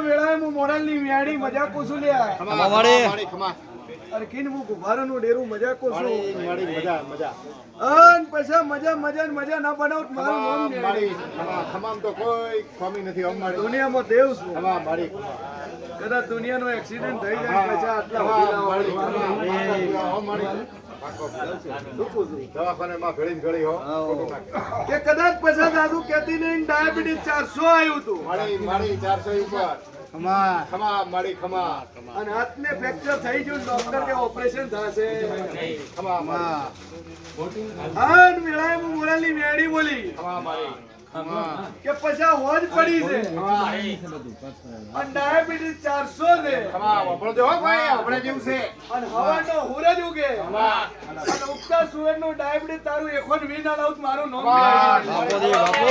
વેળાએ હું મોરલની વ્યાડી મજાક કોસું લ્યા અરે કિન હું ગુભારાનું ડેરું મજાક કોસું અન પૈસા મજા ના બનાવ મારું નામ મારી ખમામ તો કોઈ ખમી નથી અમારી દુનિયામાં દેવ છું મારી કદાચ દુનિયાનો એક્સિડન્ટ થઈ જાય પૈસા આટલા દવાખાનામાં ઘડી ઘડી હો કે કદાચ પૈસા દાદુ કેતી નહીં ડાયાબિટીસ 400 આવ્યું હતું મારી 400 ઉપર ખમા મારી ખમા અને હાથને ફ્રેક્ચર થઈ ગયું ડોક્ટર કે ઓપરેશન થશે ખમા આન વેળાએ હું મોરલની મેડી બોલી ખમા મારી કે પૈસા હોજ પડી છે અને ડાયાબિટીસ 400 છે ખમા આપણો જો ભાઈ આપણે જેવું છે અને હવાનો સૂરજ ઉગે અને ઉગતા સૂરજનો ડાયાબિટીસ તારું એખોન વી ના લાવું મારું નામ બાપુ દે બાપુ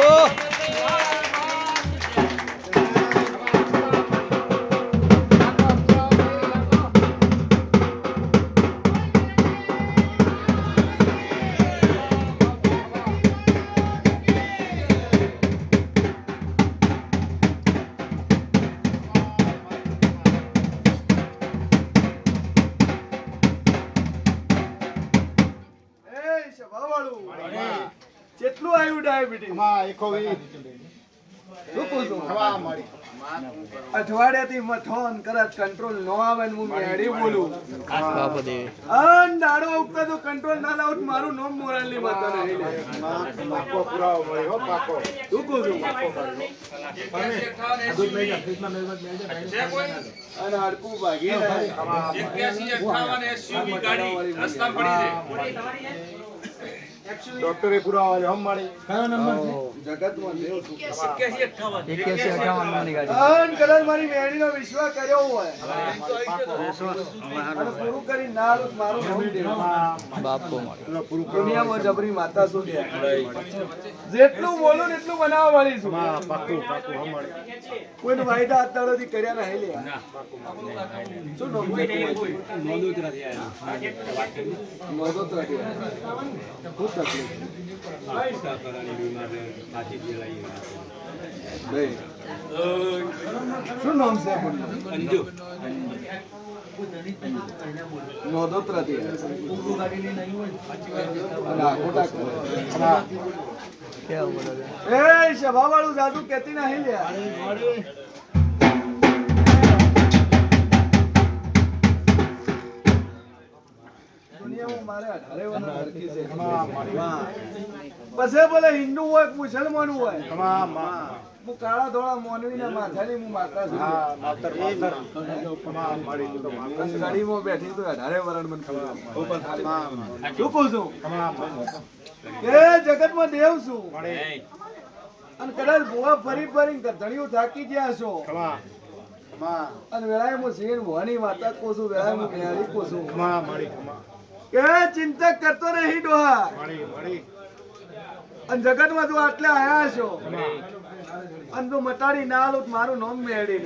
કેટલું આવ્યું ડાયાબિટીસ ખમા 120 શું કહું છું ખમા મારી અઠવાડિયાથી મથોન કરત કંટ્રોલ નો આવે ને હું મેડી બોલું બાપુ દે અન દાડો ઉગતા તો કંટ્રોલ ના લાવું તો મારું નામ મોરલની માતા નહીં લે પાકો પુરાવો મળ્યો હો પાકો શું કહું છું અને હડકું ભાગી ડોક્ટરે પુરાવો આલ્યો હમ મારી કયો નંબર છે જગતમાં દેવ છું 8158 ની ગાડી અન કદાચ મારી મેડીનો વિશ્વાસ કર્યો હોય અને પૂરું કરી ના આલું તો મારું નામ દેવ બાપુ મારો દુનિયામાં જબરી માતા શું છે જેટલું બોલું ને એટલું બનાવવા વાળી છું પાકું હમ મારી કોઈનો વાયદા અત્યારથી કર્યા ના લે શું નોંધોત્રા ખૂબ તકલીફ શું નામ છે અંજુ નોંધોત્રાથી એ સભા વાળું જાદુ કેતી નહીં લ્યા મારે 18 વર્ષ હરકી છે પછી બોલે હિન્દુ હોય મુસલમાન હોય હું કાળા ધોળા મોનવી ના માથાની હું માતા છું ગાડીમાં બેઠી તો 18 વર્ષ મને ખબર શું કહું છું કે જગતમાં દેવ છું અને કદાચ ભુવા ફરી ધણીઓ થાકી ગયા છો અને વેળાએ હું સિંહ ભવાની માતા કહું છું વેળાએ હું મેળી કહું છું કે ચિંતા કરતો નહીં ડોહા અને જગતમાં તું આટલે આયા છો અને તું મટાડી ના આલો મારું નામ મેળી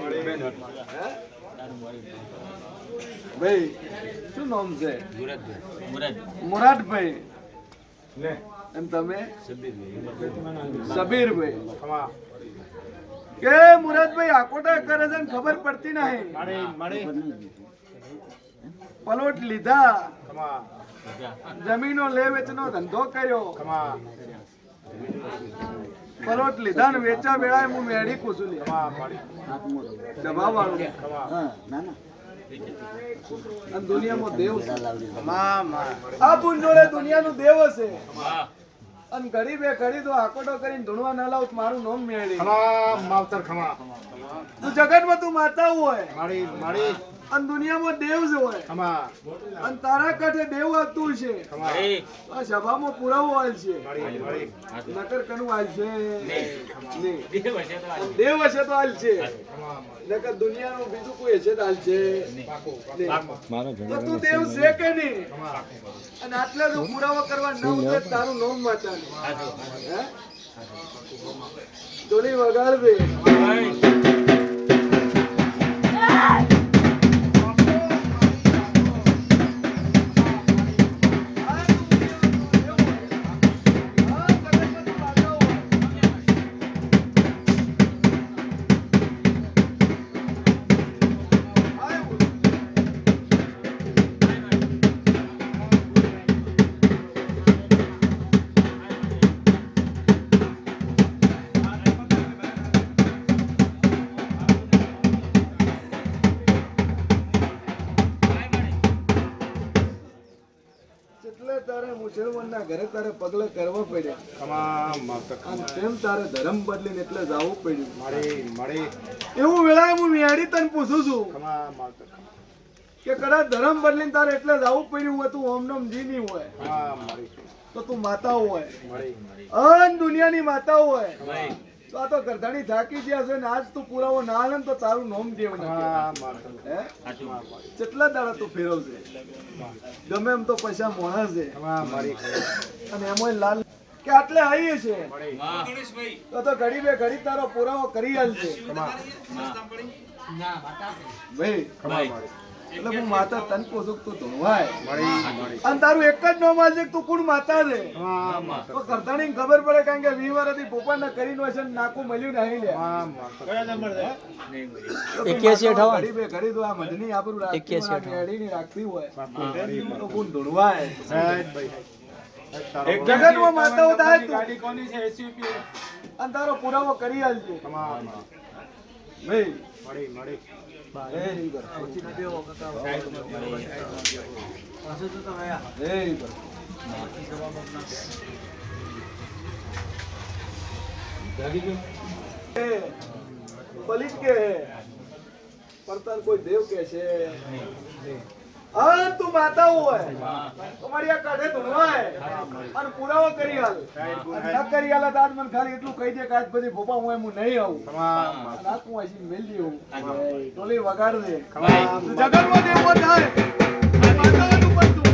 ભાઈ શું નામ છે મુરાદભાઈ એમ તમે સબીરભાઈ કે મુરાદભાઈ આકોટા કરે છે ખબર પડતી નહીં પલોટ લીધા જમીનો લે વેચનો ધંધો કર્યો પલોટ લીધા ને વેચા વેળાએ હું મેળી કુસુલી દબાવ વાળું અને દુનિયામાં દેવ આ પુંજોડે દુનિયાનું દેવ હશે અને ઘડી બે ઘડી તો આકોટો કરીને ધૂણવા ના લાવ મારું નામ મેળી માવતર ખમા તું જગતમાં તું માતા હોય મારી અને દુનિયામાં દેવ જ હોય અને તારા કાંઠે દેવ આવતું છે આ સભામાં પુરાવો આલ છે નકર કનું આલ છે દેવ હશે તો આલ છે નકર દુનિયાનું બીજું કોઈ હશે તો આલ છે તો તું દેવ છે કે નહીં અને આટલા જો પુરાવો કરવા ન ઉતરે તારું નામ વાંચવાનું હે ડોલી વગાડવે ઘરે તારે પગલે કરવા પડ્યા અને તેમ તારે ધર્મ બદલીને એટલે જવું પડ્યું. એવું વેળાએ હું મેળી તને પૂછું છું કે કદાચ ધર્મ બદલીને તારે એટલે જવું પડ્યું હોય, તું ઓમ નોમ જી નહીં હોય તો તું માતા હોય, અન દુનિયાની માતા હોય, તો આ તો ગરધાણી થાકી ગયા છે ને આજ તું પુરાવો ના આલે ને તો તારું નોમ દેવ હે કેટલા દાડા તું ફેરવશે? ગમે એમ તો પૈસા મોણા છે અને એમાં લાલ કે આટલે આવીએ છે તો ઘડી બે ઘડી તારો પુરાવો કરી આલશે ભાઈ. એટલે હું માતા તન પૂછું તું ધોવાય અને તારું એક જ નામ છે તું કોણ માતા છે તો કરતાણી ખબર પડે કારણ કે 20 વર્ષથી પોપાના કરીને છે નાકું મળ્યું નહીં લે 8158 ઘડી બે ઘડી તો આ મધની આબરૂ રાખતી મેળીની રાખતી હોય તો કોણ ધોવાય? એક જગતમાં માતાઓ થાય તું અને તારો પુરાવો કરી આલજે ભાઈ. પલિત કે પરતર કોઈ દેવ કે છે હા તું માતા હોય તમારી આ કાઢે ધૂણવાય અને પુરાવો કરી હાલ ન કરી હાલ આજ મને ખાલી એટલું કહી દે કે આજ બધી ભોપા હું એમ નહીં આવું નાખું આશી મેલ દેવું ટોલી વગાડ દે જગતમાં દેવો થાય માતાઓનું પડતું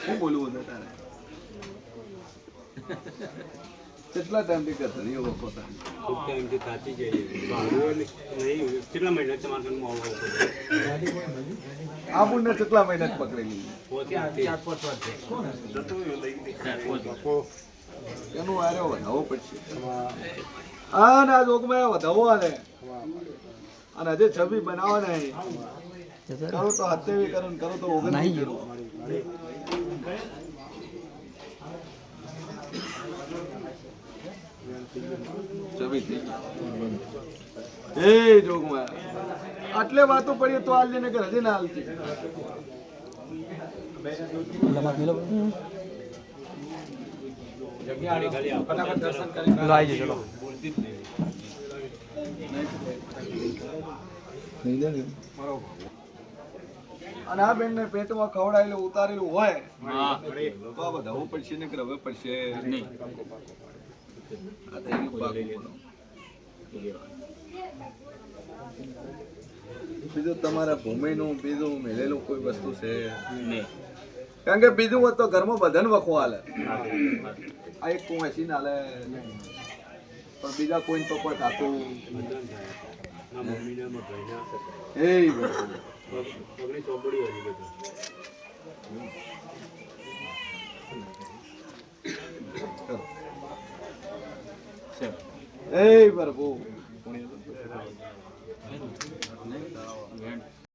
હું બોલવું છે તારે કેટલા ટાઈમ થી કરતા નહીં ઓળખો ખૂબ ટાઈમથી થાકી જઈએ નહીં કેટલા મહિના તમારે આ પુણ્ય કેટલા મહિના પકડેલી એનું આરે વધાવો પડશે અને આ જોગમાં વધાવો આને અને હજે છબી બનાવવાના કરો તો હત્યાવી કરો ને કરો તો ઓગણ કરો છબી થઈ એ જોગમાં આટલે વાતો પડી તો આલ ને કે હજી ના હાલતી લાઈ ચલો અને આ બેન ને પેટમાં ખવડાયેલું ઉતારેલું હોય તો આ વધાવવું પડશે ને કે હવે પડશે નહીં. બીજું તમારા ભૂમિનું બીજું મેલેલું કોઈ વસ્તુ છે નહીં કારણ કે બીજું હોત તો ઘરમાં બધાને વખો હાલે આ એક કુંવાસી ના હાલે પણ બીજા કોઈ તો કોઈ ખાતું એ એ પ્રભુ